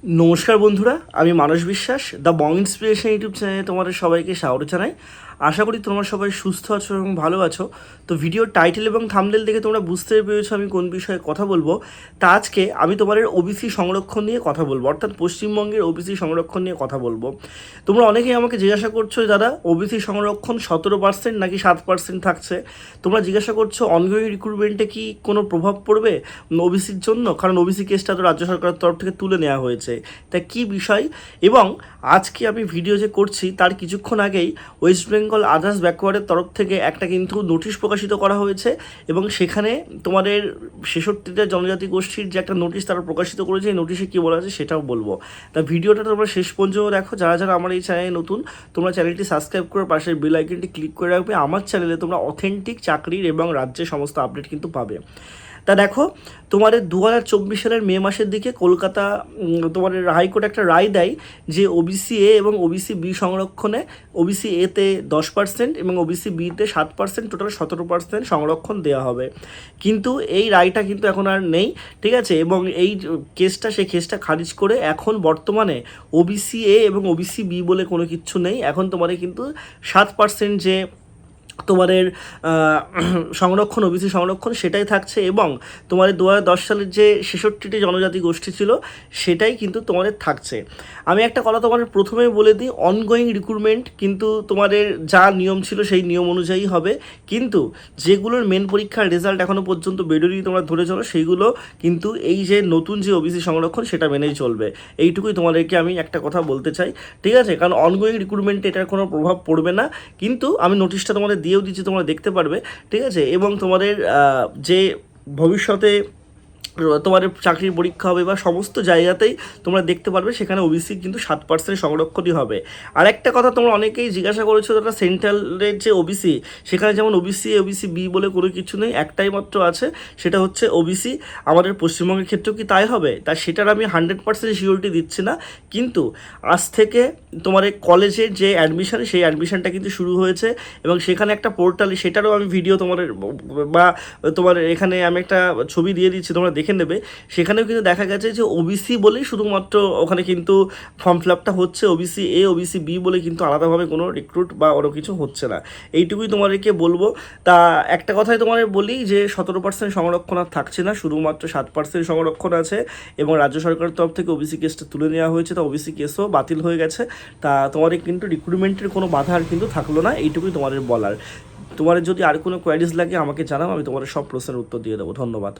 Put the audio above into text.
নমস্কার বন্ধুরা, আমি মানস বিশ্বাস দ্য বং ইন্সপিরেশন ইউটিউব চ্যানেলে তোমাদের সবাইকে স্বাগত জানাই। আশা করি তোমরা সবাই সুস্থ আছো এবং ভালো আছো। তো ভিডিওর টাইটেল এবং থাম্বনেল দেখে তোমরা বুঝতে পেরেছো আমি কোন বিষয়ে কথা বলবো। তা আজকে আমি তোমাদের ওবিসি সংরক্ষণ নিয়ে কথা বলবো, অর্থাৎ পশ্চিমবঙ্গের ওবিসি সংরক্ষণ নিয়ে কথা বলবো। তোমরা অনেকেই আমাকে জিজ্ঞাসা করছো, দাদা ওবিসি সংরক্ষণ 17% নাকি 7% থাকছে। তোমরা জিজ্ঞাসা করছো অনগোয়িং রিক্রুটমেন্টে কি কোনো প্রভাব পড়বে ওবিসির জন্য, কারণ ওবিসি কেসটা তো রাজ্য সরকারের তরফ থেকে তুলে নেওয়া হয়েছে। তা কী বিষয়, এবং আজকে আমি ভিডিও যে করছি তার কিছুক্ষণ আগেই ওয়েস্ট বেঙ্গল আদার্স ব্যাকওয়ার্ডের তরফ থেকে একটা কিন্তু নোটিশ প্রকাশিত করা হয়েছে, এবং সেখানে তোমাদের 66টা জনজাতি গোষ্ঠীর যে একটা নোটিশ তারা প্রকাশিত করেছে, এই নোটিশে কী বলা আছে সেটাও বলবো। তা ভিডিওটা তোমরা শেষ পর্যন্ত দেখো। যারা যারা আমার এই চ্যানেলে নতুন, তোমরা চ্যানেলটি সাবস্ক্রাইব করে পাশের বেল আইকনটি ক্লিক করে রাখবে। আমার চ্যানেলে তোমরা অথেন্টিক চাকরির এবং রাজ্যের সমস্ত আপডেট কিন্তু পাবে। তা দেখো, তোমাদের 2024 সালের মে মাসের দিকে কলকাতা তোমাদের হাইকোর্ট একটা রায় দেয় যে ওবিসি এ এবং ওবিসি বি সংরক্ষণে ওবিসি এতে 10% এবং ওবিসি বিতে 7%, টোটাল 17% সংরক্ষণ দেওয়া হবে। কিন্তু এই রায়টা কিন্তু এখন আর নেই, ঠিক আছে। এবং এই সেই কেসটা খারিজ করে এখন বর্তমানে ওবিসি এ এবং ওবিসি বি বলে কোনো কিচ্ছু নেই। এখন তোমাদের কিন্তু 7% যে তোমাদের সংরক্ষণ, ওবিসি সংরক্ষণ সেটাই থাকছে, এবং তোমাদের 2010 সালের যে 66টি জনজাতি গোষ্ঠী ছিল সেটাই কিন্তু তোমাদের থাকছে। আমি একটা কথা তোমাদের প্রথমেই বলে দিই, অনগোয়িং রিক্রুটমেন্ট কিন্তু তোমাদের যা নিয়ম ছিল সেই নিয়ম অনুযায়ী হবে, কিন্তু যেগুলোর মেন পরীক্ষার রেজাল্ট এখনও পর্যন্ত বেরোয়নি তোমরা ধরে চলো, সেইগুলো কিন্তু এই যে নতুন যে ওবিসি সংরক্ষণ সেটা মেনেই চলবে। এইটুকুই তোমাদেরকে আমি একটা কথা বলতে চাই, ঠিক আছে। কারণ অনগোয়িং রিক্রুটমেন্টে এটার কোনো প্রভাব পড়বে না, কিন্তু আমি নোটিশটা তোমাদের দিয়েও দিচ্ছি, তোমরা দেখতে পারবে, ঠিক আছে। এবং তোমাদের যে ভবিষ্যতে তোমাদের চাকরির পরীক্ষা হবে বা সমস্ত জায়গাতেই তোমরা দেখতে পারবে সেখানে ওবিসি কিন্তু 7% সংরক্ষণই হবে। আর একটা কথা তোমরা অনেকেই জিজ্ঞাসা করেছো, দাদা সেন্ট্রালের যে ওবিসি সেখানে যেমন ওবিসি ওবিসি বি বলে কোনো কিছু নেই, একটাই মাত্র আছে, সেটা হচ্ছে ওবিসি। আমাদের পশ্চিমবঙ্গের ক্ষেত্রেও কি তাই হবে? তা সেটার আমি 100% সিওরিটি দিচ্ছি না, কিন্তু আজ থেকে তোমার কলেজের যে অ্যাডমিশন সেই অ্যাডমিশনটা কিন্তু শুরু হয়েছে, এবং সেখানে একটা পোর্টাল, সেটারও আমি ভিডিও তোমাদের বা তোমার এখানে আমি একটা ছবি দিয়ে দিচ্ছি, তোমরা দেখে নেবে। সেখানেও কিন্তু দেখা গেছে যে ওবিসি বলেই শুধুমাত্র ওখানে কিন্তু ফর্ম ফিল আপটা হচ্ছে, ওবিসি এ ওবিসি বি বলে কিন্তু আলাদাভাবে কোনো রিক্রুট বা ওরও কিছু হচ্ছে না। এইটুকুই তোমাদেরকে বলবো। তা একটা কথাই তোমাদের বলি যে 17% সংরক্ষণ আর থাকছে না, শুধুমাত্র 7% সংরক্ষণ আছে, এবং রাজ্য সরকারের তরফ থেকে ওবিসি কেসটা তুলে নেওয়া হয়েছে, তা ওবিসি কেসও বাতিল হয়ে গেছে। তা তোমাদের কিন্তু রিক্রুটমেন্টের কোনো বাধা আর কিন্তু থাকলো না, এইটুকুই তোমাদের বলার। তোমাদের যদি আর কোনো কোয়ারিজ লাগে আমাকে জানাও, আমি তোমাদের সব প্রশ্নের উত্তর দিয়ে দেবো। ধন্যবাদ।